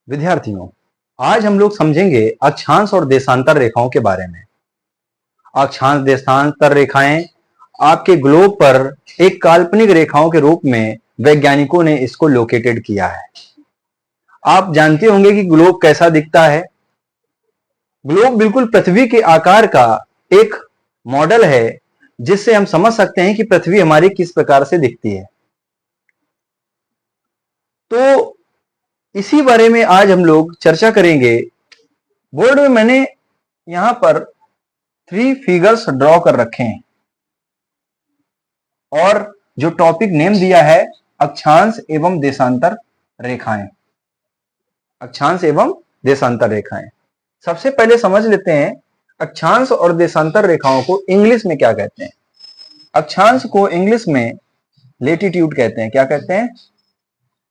विद्यार्थियों, आज हम लोग समझेंगे अक्षांश और देशांतर रेखाओं के बारे में। अक्षांश देशांतर रेखाएं आपके ग्लोब पर एक काल्पनिक रेखाओं के रूप में वैज्ञानिकों ने इसको लोकेटेड किया है। आप जानते होंगे कि ग्लोब कैसा दिखता है। ग्लोब बिल्कुल पृथ्वी के आकार का एक मॉडल है, जिससे हम समझ सकते हैं कि पृथ्वी हमारी किस प्रकार से दिखती है। तो इसी बारे में आज हम लोग चर्चा करेंगे। बोर्ड में मैंने यहां पर 3 फिगर्स ड्रॉ कर रखे हैं और जो टॉपिक नेम दिया है अक्षांश एवं देशांतर रेखाएं। अक्षांश एवं देशांतर रेखाएं, सबसे पहले समझ लेते हैं अक्षांश और देशांतर रेखाओं को इंग्लिश में क्या कहते हैं। अक्षांश को इंग्लिश में लेटीट्यूड कहते हैं। क्या कहते हैं?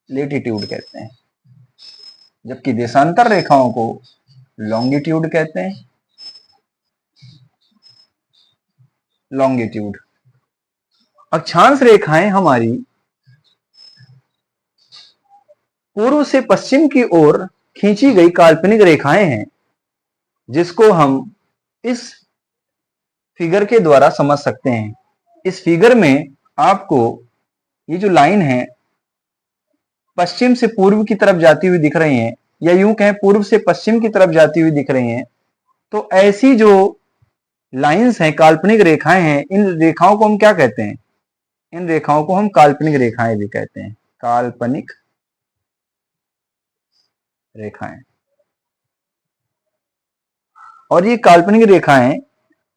लेटीट्यूड कहते हैं। जबकि देशांतर रेखाओं को लॉन्गिट्यूड कहते हैं। लॉन्गिट्यूड। अक्षांश रेखाएं हमारी पूर्व से पश्चिम की ओर खींची गई काल्पनिक रेखाएं हैं, जिसको हम इस फिगर के द्वारा समझ सकते हैं। इस फिगर में आपको ये जो लाइन है पश्चिम से पूर्व की तरफ जाती हुई दिख रही हैं, या यूं कहें पूर्व से पश्चिम की तरफ जाती हुई दिख रही हैं। तो ऐसी जो लाइंस हैं, काल्पनिक रेखाएं हैं, इन रेखाओं को हम क्या कहते हैं? इन रेखाओं को हम काल्पनिक रेखाएं भी कहते हैं। काल्पनिक रेखाएं। और ये काल्पनिक रेखाएं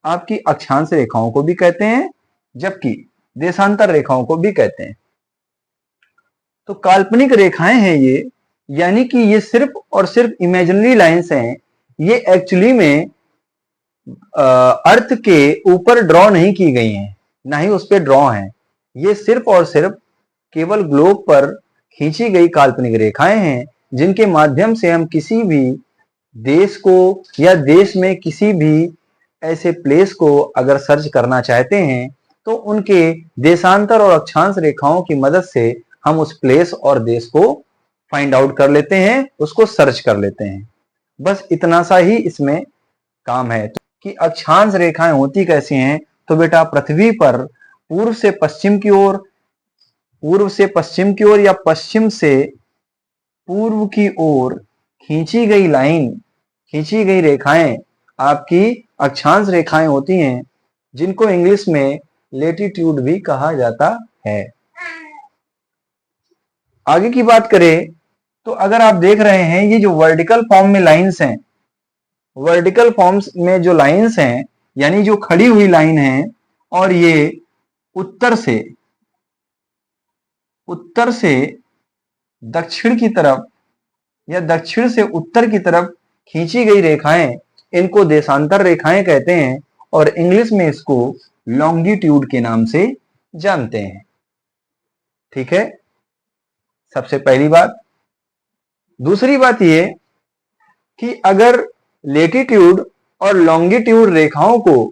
आपकी अक्षांश रेखाओं को भी कहते हैं, जबकि देशांतर रेखाओं को भी कहते हैं। तो काल्पनिक रेखाएं हैं ये, यानी कि ये सिर्फ और सिर्फ इमेजिनरी लाइंस हैं। ये एक्चुअली में अर्थ के ऊपर ड्रॉ नहीं की गई हैं, ना ही उस पर ड्रॉ हैं। ये सिर्फ और सिर्फ केवल ग्लोब पर खींची गई काल्पनिक रेखाएं हैं, जिनके माध्यम से हम किसी भी देश को या देश में किसी भी ऐसे प्लेस को अगर सर्च करना चाहते हैं, तो उनके देशांतर और अक्षांश रेखाओं की मदद से हम उस प्लेस और देश को फाइंड आउट कर लेते हैं, उसको सर्च कर लेते हैं। बस इतना सा ही इसमें काम है। तो कि अक्षांश रेखाएं होती कैसी हैं, तो बेटा पृथ्वी पर पूर्व से पश्चिम की ओर, पूर्व से पश्चिम की ओर या पश्चिम से पूर्व की ओर खींची गई लाइन, खींची गई रेखाएं आपकी अक्षांश रेखाएं होती हैं, जिनको इंग्लिश में लेटीट्यूड भी कहा जाता है। आगे की बात करें तो अगर आप देख रहे हैं ये जो वर्टिकल फॉर्म में लाइंस हैं, वर्टिकल फॉर्म्स में जो लाइंस हैं, यानी जो खड़ी हुई लाइन है, और ये उत्तर से दक्षिण की तरफ या दक्षिण से उत्तर की तरफ खींची गई रेखाएं, इनको देशांतर रेखाएं कहते हैं और इंग्लिश में इसको लॉन्गिट्यूड के नाम से जानते हैं। ठीक है, सबसे पहली बात। दूसरी बात ये कि अगर लेटीट्यूड और लॉन्गिट्यूड रेखाओं को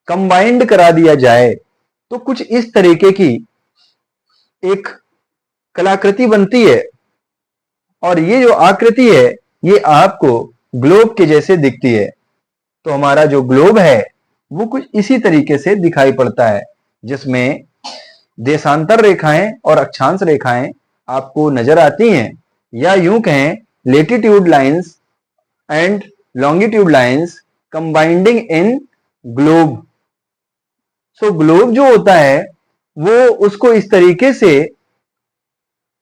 कंबाइंड करा दिया जाए तो कुछ इस तरीके की एक कलाकृति बनती है, और ये जो आकृति है ये आपको ग्लोब के जैसे दिखती है। तो हमारा जो ग्लोब है वो कुछ इसी तरीके से दिखाई पड़ता है, जिसमें देशांतर रेखाएं और अक्षांश रेखाएं आपको नजर आती हैं, या यूं कहें latitude lines and longitude lines combining in globe. So globe जो होता है वो उसको इस तरीके से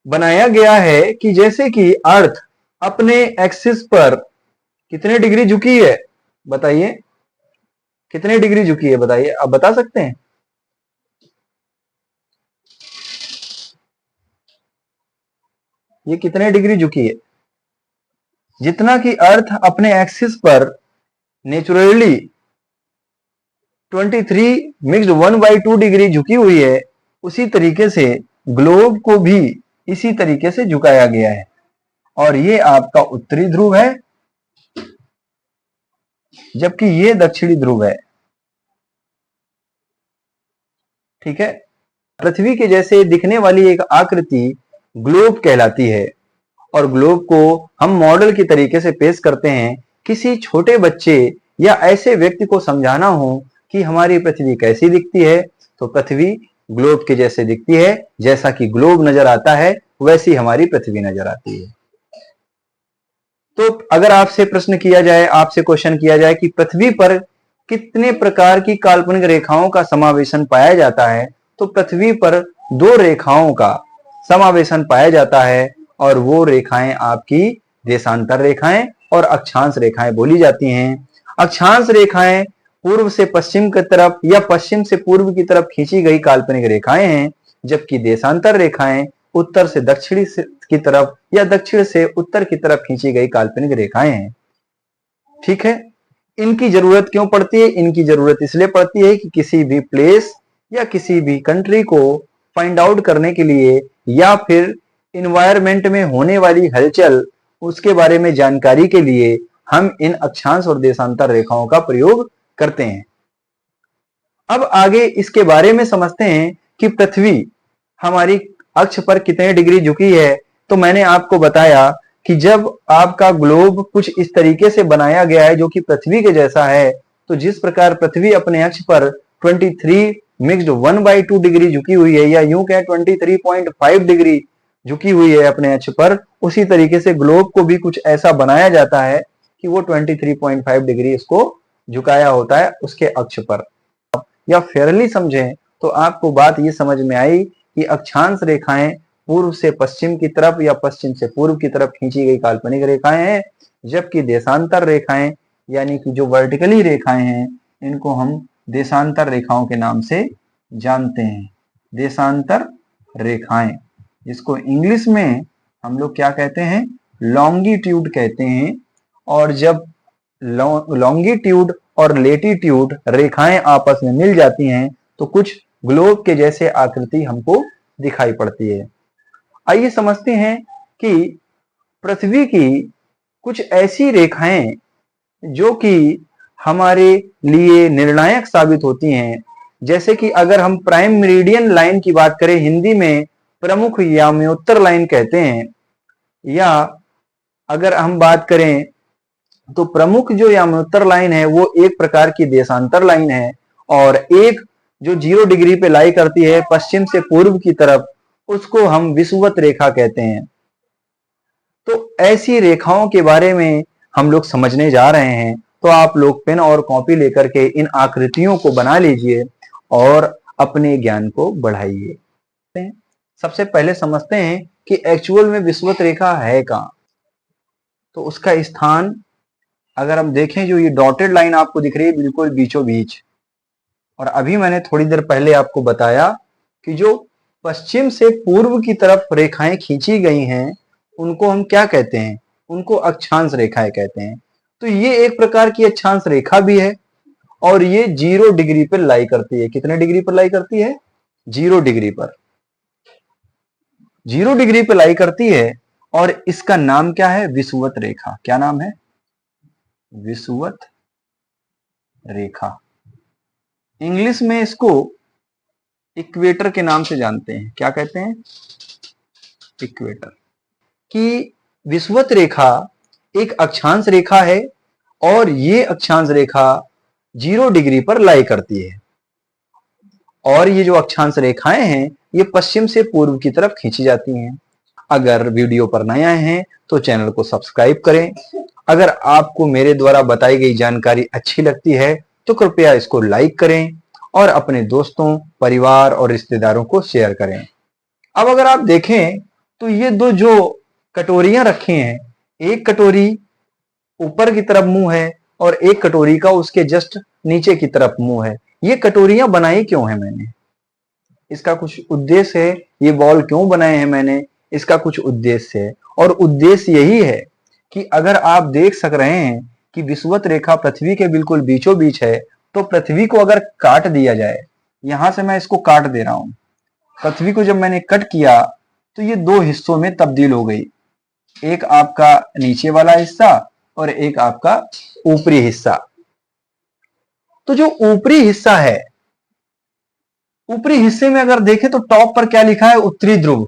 बनाया गया है कि जैसे कि अर्थ अपने एक्सिस पर कितने डिग्री झुकी है, बताइए कितने डिग्री झुकी है, बताइए, आप बता सकते हैं? ये कितने डिग्री झुकी है? जितना कि अर्थ अपने एक्सिस पर नेचुरली 23 मिक्स्ड 1/2 डिग्री झुकी हुई है, उसी तरीके से ग्लोब को भी इसी तरीके से झुकाया गया है। और ये आपका उत्तरी ध्रुव है, जबकि ये दक्षिणी ध्रुव है। ठीक है, पृथ्वी के जैसे दिखने वाली एक आकृति ग्लोब कहलाती है, और ग्लोब को हम मॉडल की तरीके से पेश करते हैं। किसी छोटे बच्चे या ऐसे व्यक्ति को समझाना हो कि हमारी पृथ्वी कैसी दिखती है, तो पृथ्वी ग्लोब के जैसे दिखती है। जैसा कि ग्लोब नजर आता है वैसी हमारी पृथ्वी नजर आती है। तो अगर आपसे प्रश्न किया जाए, आपसे क्वेश्चन किया जाए कि पृथ्वी पर कितने प्रकार की काल्पनिक रेखाओं का समावेशन पाया जाता है, तो पृथ्वी पर 2 रेखाओं का समावेशन पाया जाता है, और वो रेखाएं आपकी देशांतर रेखाएं और अक्षांश रेखाएं बोली जाती हैं। अक्षांश रेखाएं पूर्व से पश्चिम की तरफ या पश्चिम से पूर्व की तरफ खींची गई काल्पनिक रेखाएं हैं, जबकि देशांतर रेखाएं उत्तर से दक्षिणी की तरफ या दक्षिण से उत्तर की तरफ खींची गई काल्पनिक रेखाएं हैं। ठीक है, इनकी जरूरत क्यों पड़ती है? इनकी जरूरत इसलिए पड़ती है कि किसी भी प्लेस या किसी भी कंट्री को फाइंड आउट करने के लिए या फिर इन्वायरमेंट में होने वाली हलचल उसके बारे में जानकारी के लिए हम इन अक्षांश और देशांतर रेखाओं का प्रयोग करते हैं। अब आगे इसके बारे में समझते हैं कि पृथ्वी हमारी अक्ष पर कितने डिग्री झुकी है। तो मैंने आपको बताया कि जब आपका ग्लोब कुछ इस तरीके से बनाया गया है जो कि पृथ्वी के जैसा है, तो जिस प्रकार पृथ्वी अपने अक्ष पर 23 मिक्स्ड 1/2 डिग्री झुकी हुई है, या यूं कहें 23.5 डिग्री झुकी हुई है अपने अक्ष पर, उसी तरीके से ग्लोब को भी कुछ ऐसा बनाया जाता है कि वो 23.5 डिग्री इसको झुकाया होता है उसके अक्ष पर। या फेयरली समझें तो आपको बात ये समझ में आई कि अक्षांश रेखाएं पूर्व से पश्चिम की तरफ या पश्चिम से पूर्व की तरफ खींची गई काल्पनिक रेखाएं हैं, जबकि देशांतर रेखाएं यानी कि जो वर्टिकली रेखाएं हैं इनको हम देशांतर रेखाओं के नाम से जानते हैं। देशांतर रेखाएं, जिसको इंग्लिश में हम लोग क्या कहते हैं? लॉन्गिट्यूड कहते हैं। और जब लॉन्गिट्यूड और लेटीट्यूड रेखाएं आपस में मिल जाती हैं तो कुछ ग्लोब के जैसे आकृति हमको दिखाई पड़ती है। आइए समझते हैं कि पृथ्वी की कुछ ऐसी रेखाएं जो कि हमारे लिए निर्णायक साबित होती हैं। जैसे कि अगर हम प्राइम मेरिडियन लाइन की बात करें, हिंदी में प्रमुख याम्योत्तर लाइन कहते हैं, या अगर हम बात करें तो प्रमुख जो याम्योत्तर लाइन है वो एक प्रकार की देशांतर लाइन है, और एक जो 0 डिग्री पे लाई करती है पश्चिम से पूर्व की तरफ, उसको हम विषुवत रेखा कहते हैं। तो ऐसी रेखाओं के बारे में हम लोग समझने जा रहे हैं। तो आप लोग पेन और कॉपी लेकर के इन आकृतियों को बना लीजिए और अपने ज्ञान को बढ़ाइए। सबसे पहले समझते हैं कि एक्चुअल में विषुवत रेखा है कहां। तो उसका स्थान अगर हम देखें, जो ये डॉटेड लाइन आपको दिख रही है बिल्कुल बीचों बीच, और अभी मैंने थोड़ी देर पहले आपको बताया कि जो पश्चिम से पूर्व की तरफ रेखाएं खींची गई हैं उनको हम क्या कहते हैं? उनको अक्षांश रेखाएं कहते हैं। तो ये एक प्रकार की अक्षांश रेखा भी है, और ये 0 डिग्री पर लाई करती है। कितने डिग्री पर लाई करती है? 0 डिग्री पर। 0 डिग्री पर लाई करती है, और इसका नाम क्या है? विषुवत रेखा। क्या नाम है? विषुवत रेखा। इंग्लिश में इसको इक्वेटर के नाम से जानते हैं। क्या कहते हैं? इक्वेटर। कि विषुवत रेखा एक अक्षांश रेखा है, और ये अक्षांश रेखा 0 डिग्री पर लाई करती है। और ये जो अक्षांश रेखाएं हैं ये पश्चिम से पूर्व की तरफ खींची जाती हैं। अगर वीडियो पर नए आए हैं तो चैनल को सब्सक्राइब करें। अगर आपको मेरे द्वारा बताई गई जानकारी अच्छी लगती है तो कृपया इसको लाइक करें और अपने दोस्तों, परिवार और रिश्तेदारों को शेयर करें। अब अगर आप देखें तो ये दो जो कटोरियां रखी हैं, एक कटोरी ऊपर की तरफ मुंह है और एक कटोरी का उसके जस्ट नीचे की तरफ मुंह है। ये कटोरियां बनाई क्यों है मैंने? इसका कुछ उद्देश्य है। ये बॉल क्यों बनाए हैं मैंने? इसका कुछ उद्देश्य है, और उद्देश्य यही है कि अगर आप देख सक रहे हैं कि विषुवत रेखा पृथ्वी के बिल्कुल बीचों बीच है, तो पृथ्वी को अगर काट दिया जाए, यहां से मैं इसको काट दे रहा हूं, पृथ्वी को जब मैंने कट किया तो ये 2 हिस्सों में तब्दील हो गई। एक आपका नीचे वाला हिस्सा और एक आपका ऊपरी हिस्सा। तो जो ऊपरी हिस्सा है, ऊपरी हिस्से में अगर देखें तो टॉप पर क्या लिखा है? उत्तरी ध्रुव।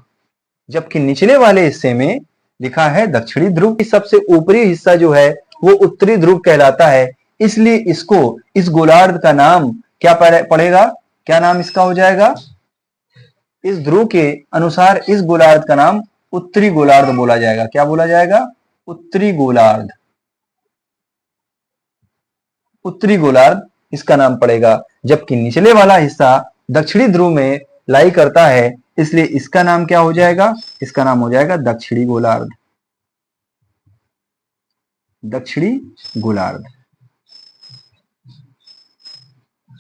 जबकि निचले वाले हिस्से में लिखा है दक्षिणी ध्रुव की सबसे ऊपरी हिस्सा जो है वो उत्तरी ध्रुव कहलाता है, इसलिए इसको, इस गोलार्ध का नाम क्या पड़ेगा, क्या नाम इसका हो जाएगा, इस ध्रुव के अनुसार इस गोलार्ध का नाम उत्तरी गोलार्ध बोला जाएगा। क्या बोला जाएगा, उत्तरी गोलार्ध, उत्तरी गोलार्ध इसका नाम पड़ेगा। जबकि निचले वाला हिस्सा दक्षिणी ध्रुव में लाई करता है, इसलिए इसका नाम क्या हो जाएगा, इसका नाम हो जाएगा दक्षिणी गोलार्ध, दक्षिणी गोलार्ध।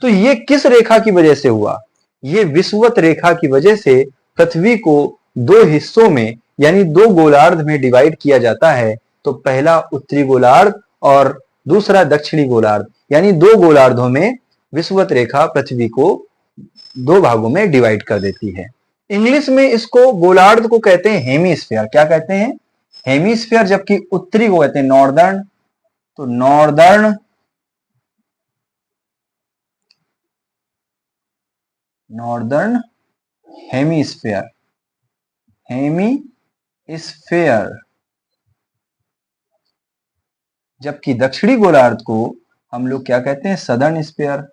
तो ये किस रेखा की वजह से हुआ, ये विषुवत रेखा की वजह से पृथ्वी को दो हिस्सों में यानी दो गोलार्ध में डिवाइड किया जाता है। तो पहला उत्तरी गोलार्ध और दूसरा दक्षिणी गोलार्ध, यानी दो गोलार्धों में विषुवत रेखा पृथ्वी को दो भागों में डिवाइड कर देती है। इंग्लिश में इसको गोलार्ध को कहते हैं हेमीस्फीयर। क्या कहते हैं, हेमीस्फीयर। जबकि उत्तरी को कहते हैं नॉर्दर्न। तो नॉर्दर्न हेमीस्फीयर, हेमीस्फीयर। जबकि दक्षिणी गोलार्ध को हम लोग क्या कहते हैं, सदर्न स्फीयर,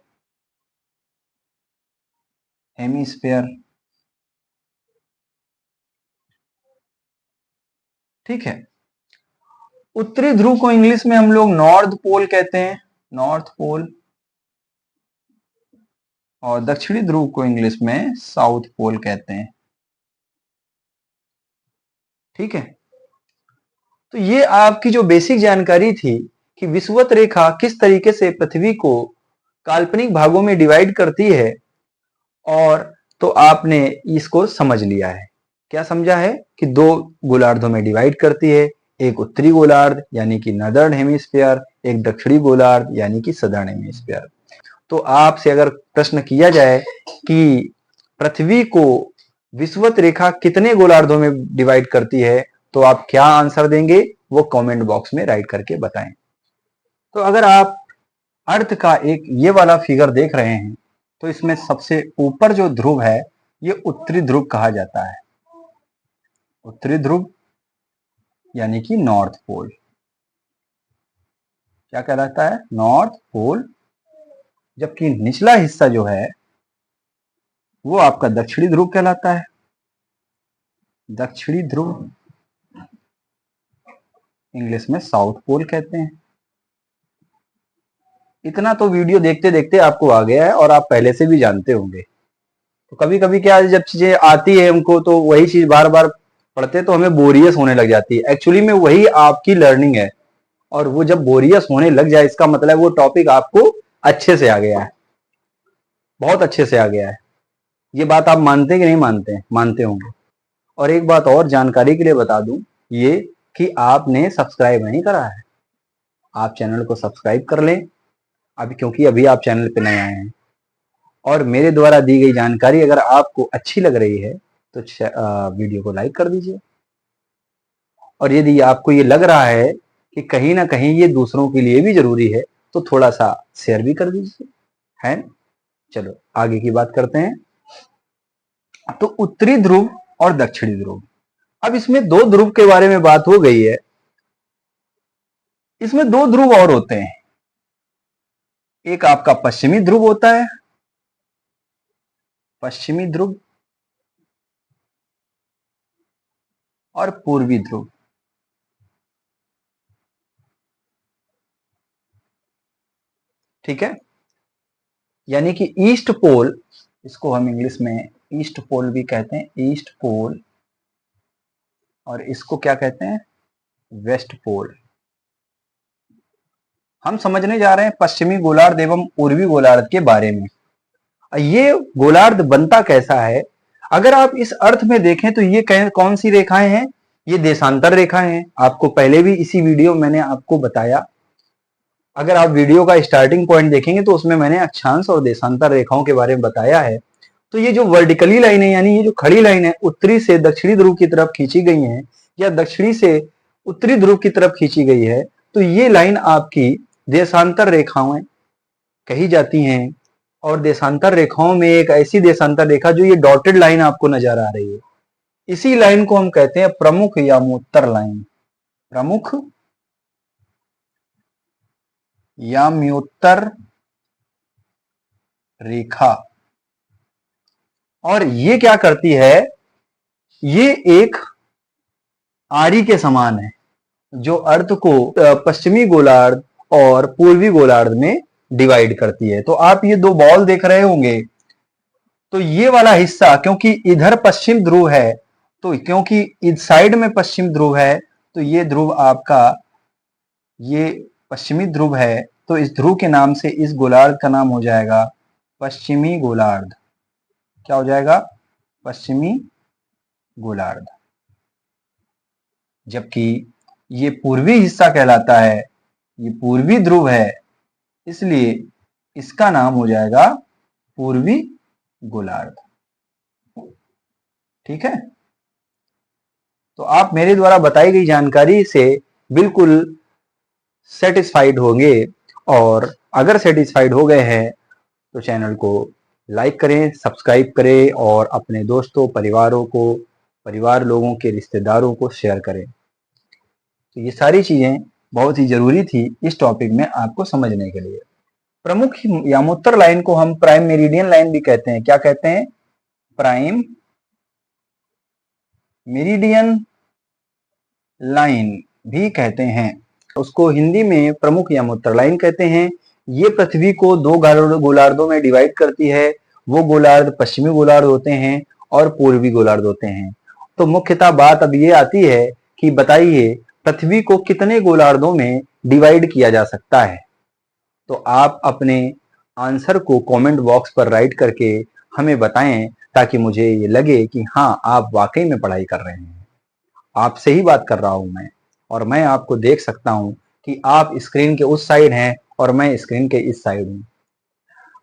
हेमीस्फीयर। ठीक है। उत्तरी ध्रुव को इंग्लिश में हम लोग नॉर्थ पोल कहते हैं, नॉर्थ पोल। और दक्षिणी ध्रुव को इंग्लिश में साउथ पोल कहते हैं। ठीक है। तो ये आपकी जो बेसिक जानकारी थी कि विषुवत रेखा किस तरीके से पृथ्वी को काल्पनिक भागों में डिवाइड करती है, और तो आपने इसको समझ लिया है। क्या समझा है कि दो गोलार्धों में डिवाइड करती है, एक उत्तरी गोलार्ध यानी कि नॉर्दर्न हेमिस्फीयर, एक दक्षिणी गोलार्ध यानी कि सदर्न हेमिस्फीयर। तो आपसे अगर प्रश्न किया जाए कि पृथ्वी को विषुवत रेखा कितने गोलार्धों में डिवाइड करती है, तो आप क्या आंसर देंगे वो कमेंट बॉक्स में राइट करके बताएं। तो अगर आप अर्थ का एक ये वाला फिगर देख रहे हैं, तो इसमें सबसे ऊपर जो ध्रुव है ये उत्तरी ध्रुव कहा जाता है, उत्तरी ध्रुव यानी कि नॉर्थ पोल। क्या कहलाता है, नॉर्थ पोल। जबकि निचला हिस्सा जो है वो आपका दक्षिणी ध्रुव कहलाता है, दक्षिणी ध्रुव, इंग्लिश में साउथ पोल कहते हैं। इतना तो वीडियो देखते देखते आपको आ गया है और आप पहले से भी जानते होंगे। तो कभी कभी क्या जब चीजें आती है हमको, तो वही चीज बार बार पढ़ते तो हमें बोरियस होने लग जाती है। एक्चुअली में वही आपकी लर्निंग है, और वो जब बोरियस होने लग जाए इसका मतलब वो टॉपिक आपको अच्छे से आ गया है, बहुत अच्छे से आ गया है। ये बात आप मानते हैं कि नहीं मानते, मानते होंगे। और एक बात और जानकारी के लिए बता दूं, ये कि आपने सब्सक्राइब नहीं करा है, आप चैनल को सब्सक्राइब कर लें अभी, क्योंकि अभी आप चैनल पे नए आए हैं। और मेरे द्वारा दी गई जानकारी अगर आपको अच्छी लग रही है तो वीडियो को लाइक कर दीजिए। और यदि आपको ये लग रहा है कि कहीं ना कहीं ये दूसरों के लिए भी जरूरी है, तो थोड़ा सा शेयर भी कर दीजिए, है। चलो आगे की बात करते हैं। तो उत्तरी ध्रुव और दक्षिणी ध्रुव, अब इसमें दो ध्रुव के बारे में बात हो गई है। इसमें दो ध्रुव और होते हैं, एक आपका पश्चिमी ध्रुव होता है, पश्चिमी ध्रुव, और पूर्वी ध्रुव। ठीक है। यानी कि ईस्ट पोल, इसको हम इंग्लिश में ईस्ट पोल भी कहते हैं, ईस्ट पोल। और इसको क्या कहते हैं, वेस्ट पोल। हम समझने जा रहे हैं पश्चिमी गोलार्ध एवं पूर्वी गोलार्ध के बारे में। ये गोलार्ध बनता कैसा है, अगर आप इस अर्थ में देखें तो ये कौन सी रेखाएं हैं, ये देशांतर रेखाएं हैं। आपको पहले भी इसी वीडियो मैंने आपको बताया, अगर आप वीडियो का स्टार्टिंग पॉइंट देखेंगे तो उसमें मैंने अक्षांश और देशांतर रेखाओं के बारे में बताया है। तो ये जो वर्टिकली लाइन है, यानी ये जो खड़ी लाइन है, उत्तरी से दक्षिणी ध्रुव की तरफ खींची गई है या दक्षिणी से उत्तरी ध्रुव की तरफ खींची गई है, तो ये लाइन आपकी देशांतर रेखाएं कही जाती हैं। और देशांतर रेखाओं में एक ऐसी देशांतर रेखा जो ये डॉटेड लाइन आपको नजर आ रही है, इसी लाइन को हम कहते हैं प्रमुख यामोत्तर लाइन। प्रमुख याम्योत्तर रेखा। और ये क्या करती है, ये एक आरी के समान है जो अर्थ को पश्चिमी गोलार्ध और पूर्वी गोलार्ध में डिवाइड करती है। तो आप ये दो बॉल देख रहे होंगे, तो ये वाला हिस्सा क्योंकि इधर पश्चिम ध्रुव है, तो क्योंकि इस साइड में पश्चिम ध्रुव है, तो ये ध्रुव आपका ये पश्चिमी ध्रुव है, तो इस ध्रुव के नाम से इस गोलार्ध का नाम हो जाएगा पश्चिमी गोलार्ध। क्या हो जाएगा? पश्चिमी गोलार्ध। जबकि ये पूर्वी हिस्सा कहलाता है, ये पूर्वी ध्रुव है, इसलिए इसका नाम हो जाएगा पूर्वी गोलार्ध। ठीक है, तो आप मेरे द्वारा बताई गई जानकारी से बिल्कुल सेटिस्फाइड होंगे, और अगर सेटिस्फाइड हो गए हैं तो चैनल को लाइक करें, सब्सक्राइब करें और अपने दोस्तों, परिवार लोगों के रिश्तेदारों को शेयर करें। तो ये सारी चीजें बहुत ही जरूरी थी इस टॉपिक में आपको समझने के लिए। प्रमुख यामोत्तर लाइन को हम प्राइम मेरिडियन लाइन भी कहते हैं। क्या कहते हैं? प्राइम मेरिडियन लाइन भी कहते हैं। उसको हिंदी में प्रमुख यामोत्तर लाइन कहते हैं। ये पृथ्वी को दो गोलार्धों में डिवाइड करती है। वो गोलार्ध पश्चिमी गोलार्ध होते हैं और पूर्वी गोलार्ध होते हैं। तो मुख्यतः बात अब ये आती है कि बताइए पृथ्वी को कितने गोलार्धों में डिवाइड किया जा सकता है? तो आप अपने आंसर को कमेंट बॉक्स पर राइट करके हमें बताएं, ताकि मुझे ये लगे कि हाँ, आप वाकई में पढ़ाई कर रहे हैं। आपसे ही बात कर रहा हूं मैं, और मैं आपको देख सकता हूं कि आप स्क्रीन के उस साइड हैं और मैं स्क्रीन के इस साइड हूं।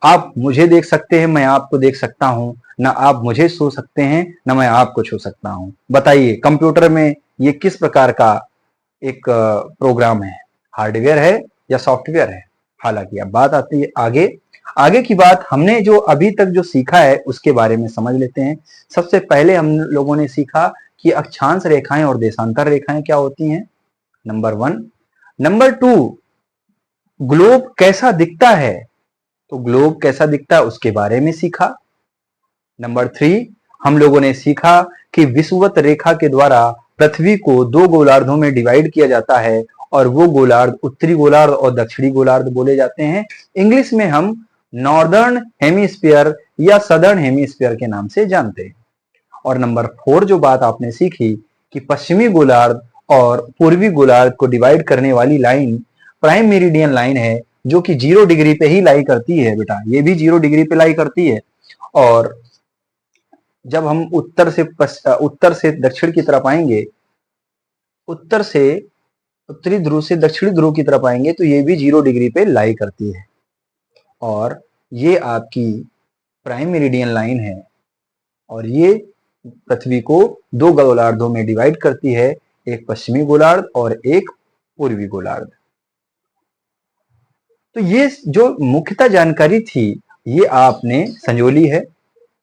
आप मुझे देख सकते हैं, मैं आपको देख सकता हूं। ना आप मुझे छू सकते हैं, ना मैं आपको छू सकता हूं। बताइए कंप्यूटर में ये किस प्रकार का एक प्रोग्राम है? हार्डवेयर है या सॉफ्टवेयर है? हालांकि अब बात आती है आगे की बात। हमने जो अभी तक जो सीखा है उसके बारे में समझ लेते हैं। सबसे पहले हम लोगों ने सीखा कि अक्षांश रेखाएं और देशांतर रेखाएं क्या होती हैं, नंबर 1। नंबर 2, ग्लोब कैसा दिखता है, तो ग्लोब कैसा दिखता है उसके बारे में सीखा। नंबर 3, हम लोगों ने सीखा कि विषुवत रेखा के द्वारा पृथ्वी को दो गोलार्धों में डिवाइड किया जाता है, और वो गोलार्ध उत्तरी गोलार्ध और दक्षिणी गोलार्ध बोले जाते हैं। इंग्लिश में हम नॉर्दर्न हेमिस्फीयर या सदर्न हेमिस्फीयर के नाम से जानते हैं। और नंबर 4 जो बात आपने सीखी कि पश्चिमी गोलार्ध और पूर्वी गोलार्ध को डिवाइड करने वाली लाइन प्राइम मेरिडियन लाइन है, जो कि 0 डिग्री पे ही लाई करती है। बेटा ये भी 0 डिग्री पे लाई करती है। और जब हम उत्तर से दक्षिण की तरफ आएंगे, उत्तर से उत्तरी ध्रुव से दक्षिणी ध्रुव की तरफ आएंगे, तो ये भी 0 डिग्री पे लाई करती है। और ये आपकी प्राइम मेरिडियन लाइन है, और ये पृथ्वी को दो गोलार्धों में डिवाइड करती है, एक पश्चिमी गोलार्ध और एक पूर्वी गोलार्ध। तो ये जो मुख्यतः जानकारी थी ये आपने संजोली है,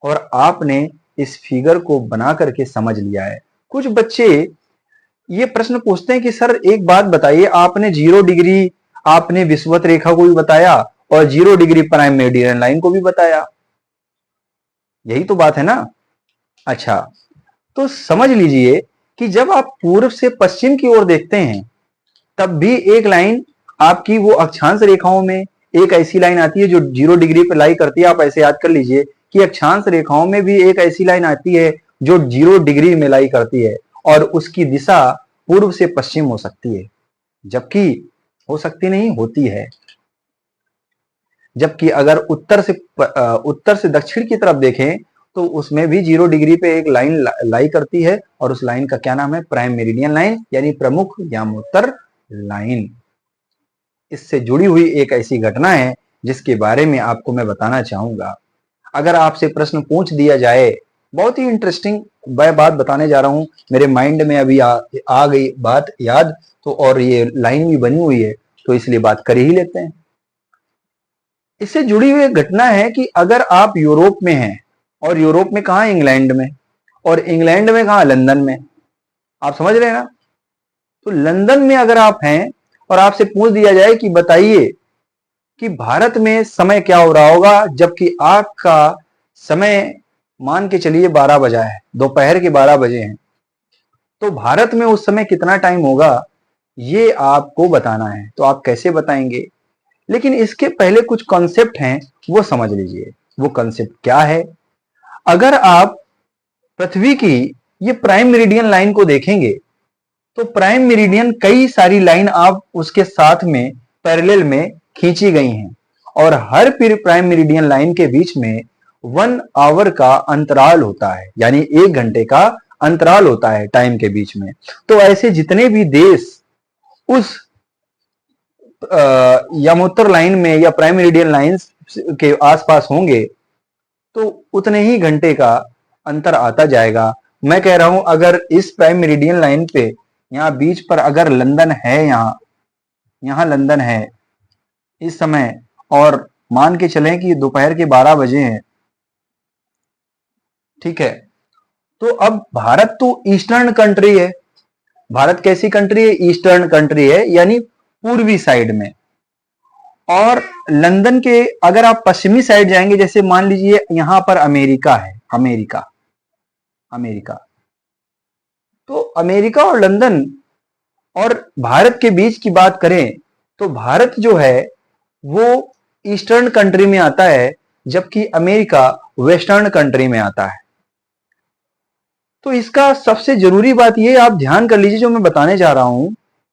और आपने इस फिगर को बना करके समझ लिया है। कुछ बच्चे ये प्रश्न पूछते हैं कि सर एक बात बताइए, आपने 0 डिग्री आपने विषुवत रेखा को भी बताया और 0 डिग्री प्राइम मेरिडियन लाइन को भी बताया, यही तो बात है ना। अच्छा, तो समझ लीजिए कि जब आप पूर्व से पश्चिम की ओर देखते हैं, तब भी एक लाइन आपकी वो अक्षांश रेखाओं में एक ऐसी लाइन आती है जो 0 डिग्री पे लाई करती है। आप ऐसे याद कर लीजिए कि अक्षांश रेखाओं में भी एक ऐसी लाइन आती है जो 0 डिग्री में लाई करती है, और उसकी दिशा पूर्व से पश्चिम हो सकती है, जबकि हो सकती नहीं, होती है। जबकि अगर उत्तर से दक्षिण की तरफ देखें तो उसमें भी 0 डिग्री पे एक लाइन लाई करती है, और उस लाइन का क्या नाम है? प्राइम मेरिडियन लाइन, यानी प्रमुख यामोत्तर लाइन। इससे जुड़ी हुई एक ऐसी घटना है जिसके बारे में आपको मैं बताना चाहूंगा। अगर आपसे प्रश्न पूछ दिया जाए, बहुत ही इंटरेस्टिंग बात बताने जा रहा हूं, मेरे माइंड में अभी आ गई बात याद, तो और ये लाइन भी बनी हुई है, तो इसलिए बात कर ही लेते हैं। इससे जुड़ी हुई घटना है कि अगर आप यूरोप में हैं, और यूरोप में कहा? इंग्लैंड में, और इंग्लैंड में कहां? लंदन में। आप समझ रहे हैं ना? तो लंदन में अगर आप हैं और आपसे पूछ दिया जाए कि बताइए कि भारत में समय क्या हो रहा होगा, जबकि आपका समय मान के चलिए 12 बजा है, दोपहर के 12 बजे हैं, तो भारत में उस समय कितना टाइम होगा ये आपको बताना है। तो आप कैसे बताएंगे? लेकिन इसके पहले कुछ कॉन्सेप्ट हैं, वो समझ लीजिए। वो कॉन्सेप्ट क्या है? अगर आप पृथ्वी की ये प्राइम मेरिडियन लाइन को देखेंगे तो प्राइम मेरिडियन कई सारी लाइन आप उसके साथ में पैरेलल में खींची गई हैं और हर प्राइम मेरिडियन लाइन के बीच में 1 आवर का अंतराल होता है, यानी 1 घंटे का अंतराल होता है टाइम के बीच में। तो ऐसे जितने भी देश उस यमोत्तर लाइन में या प्राइम मेरिडियन लाइंस के आसपास होंगे तो उतने ही घंटे का अंतर आता जाएगा। मैं कह रहा हूं अगर इस प्राइम मेरिडियन लाइन पे यहां बीच पर अगर लंदन है, यहां लंदन है इस समय, और मान के चलें कि दोपहर के 12 बजे हैं, ठीक है, तो अब भारत तो ईस्टर्न कंट्री है। भारत कैसी कंट्री है? ईस्टर्न कंट्री है, यानी पूर्वी साइड में। और लंदन के अगर आप पश्चिमी साइड जाएंगे, जैसे मान लीजिए यहां पर अमेरिका है, अमेरिका अमेरिका तो अमेरिका और लंदन और भारत के बीच की बात करें तो भारत जो है वो ईस्टर्न कंट्री में आता है, जबकि अमेरिका वेस्टर्न कंट्री में आता है। तो इसका सबसे जरूरी बात ये आप ध्यान कर लीजिए जो मैं बताने जा रहा हूं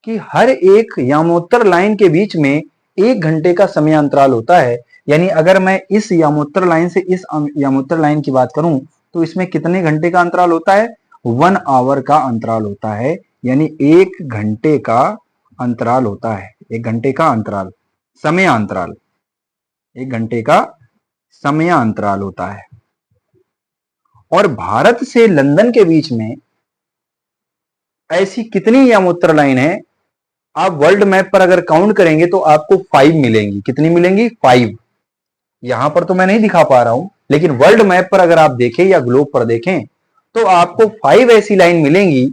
कि हर एक यामोत्तर लाइन के बीच में 1 घंटे का समय अंतराल होता है। यानी अगर मैं इस यामोत्तर लाइन से इस यामोत्तर लाइन की बात करूं तो इसमें कितने घंटे का अंतराल होता है? 1 आवर का अंतराल होता है, यानी 1 घंटे का अंतराल होता है। 1 घंटे का अंतराल, समय अंतराल, 1 घंटे का समय अंतराल होता है। और भारत से लंदन के बीच में ऐसी कितनी यामोत्तर लाइन है? आप वर्ल्ड मैप पर अगर काउंट करेंगे तो आपको 5 मिलेंगी। कितनी मिलेंगी? 5। यहां पर तो मैं नहीं दिखा पा रहा हूं, लेकिन वर्ल्ड मैप पर अगर आप देखें या ग्लोब पर देखें तो आपको 5 ऐसी लाइन मिलेंगी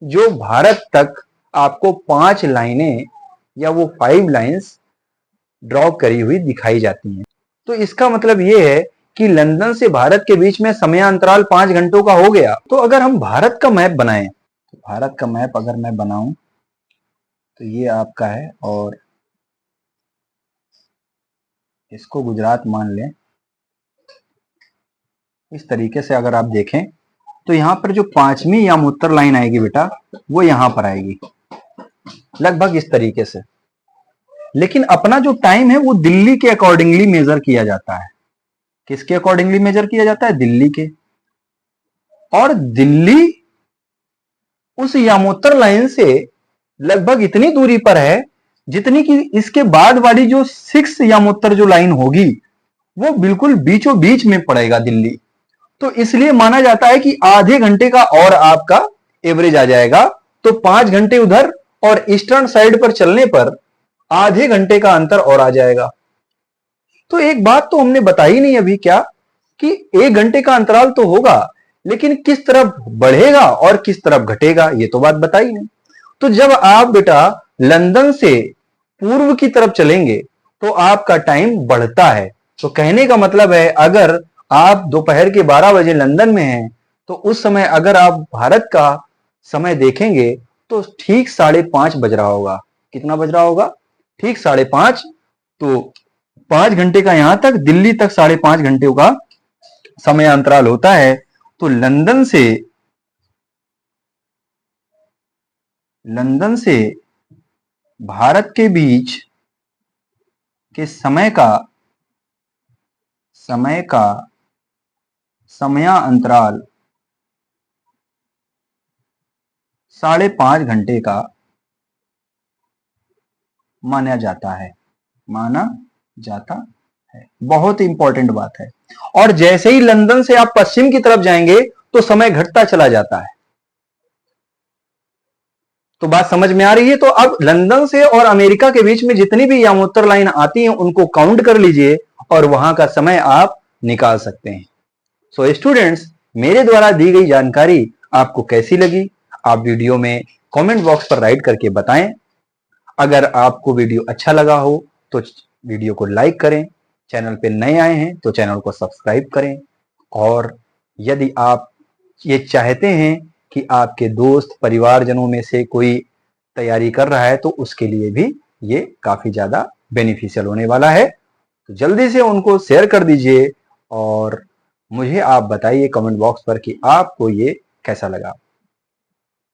जो भारत तक आपको 5 लाइनें या वो 5 लाइंस ड्रॉ करी हुई दिखाई जाती हैं। तो इसका मतलब यह है कि लंदन से भारत के बीच में समय अंतराल 5 घंटों का हो गया। तो अगर हम भारत का मैप बनाएं, तो भारत का मैप अगर मैं बनाऊं तो ये आपका है और इसको गुजरात मान लें। इस तरीके से अगर आप देखें तो यहां पर जो 5वीं यामोत्तर लाइन आएगी बेटा वो यहां पर आएगी, लगभग इस तरीके से। लेकिन अपना जो टाइम है वो दिल्ली के अकॉर्डिंगली मेजर किया जाता है। किसके अकॉर्डिंगली मेजर किया जाता है? दिल्ली के। और दिल्ली उस यामोत्तर लाइन से लगभग इतनी दूरी पर है जितनी कि इसके बाद वाली जो 6 यामोत्तर जो लाइन होगी वो बिल्कुल बीचों बीच में पड़ेगा दिल्ली। तो इसलिए माना जाता है कि आधे घंटे का और आपका एवरेज आ जाएगा। तो 5 घंटे उधर और ईस्टर्न साइड पर चलने पर आधे घंटे का अंतर और आ जाएगा। तो एक बात तो हमने बताई नहीं अभी, क्या कि 1 घंटे का अंतराल तो होगा, लेकिन किस तरफ बढ़ेगा और किस तरफ घटेगा ये तो बात बताई नहीं। तो जब आप बेटा लंदन से पूर्व की तरफ चलेंगे तो आपका टाइम बढ़ता है। तो कहने का मतलब है अगर आप दोपहर के 12 बजे लंदन में हैं तो उस समय अगर आप भारत का समय देखेंगे तो ठीक 5:30 बज रहा होगा। कितना बज रहा होगा? ठीक 5:30। तो 5 घंटे का यहां तक, दिल्ली तक 5:30 घंटे का समय अंतराल होता है। तो लंदन से भारत के बीच के समय का समयांतराल 5:30 घंटे का माना जाता है। बहुत इंपॉर्टेंट बात है। और जैसे ही लंदन से आप पश्चिम की तरफ जाएंगे तो समय घटता चला जाता है। तो बात समझ में आ रही है? तो अब लंदन से और अमेरिका के बीच में जितनी भी यामोत्तर लाइन आती हैं उनको काउंट कर लीजिए और वहां का समय आप निकाल सकते हैं। सो स्टूडेंट्स, मेरे द्वारा दी गई जानकारी आपको कैसी लगी, आप वीडियो में कमेंट बॉक्स पर राइट करके बताएं। अगर आपको वीडियो अच्छा लगा हो तो वीडियो को लाइक करें, चैनल पे नए आए हैं तो चैनल को सब्सक्राइब करें, और यदि आप ये चाहते हैं कि आपके दोस्त परिवारजनों में से कोई तैयारी कर रहा है तो उसके लिए भी ये काफी ज्यादा बेनिफिशियल होने वाला है। तो जल्दी से उनको शेयर कर दीजिए और मुझे आप बताइए कमेंट बॉक्स पर कि आपको ये कैसा लगा।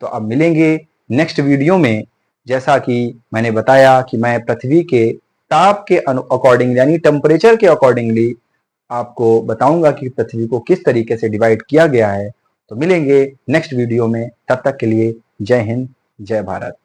तो अब मिलेंगे नेक्स्ट वीडियो में। जैसा कि मैंने बताया कि मैं पृथ्वी के ताप के अकॉर्डिंग यानी टेम्परेचर के अकॉर्डिंगली आपको बताऊंगा कि पृथ्वी को किस तरीके से डिवाइड किया गया है। तो मिलेंगे नेक्स्ट वीडियो में, तब तक के लिए जय हिंद, जय भारत।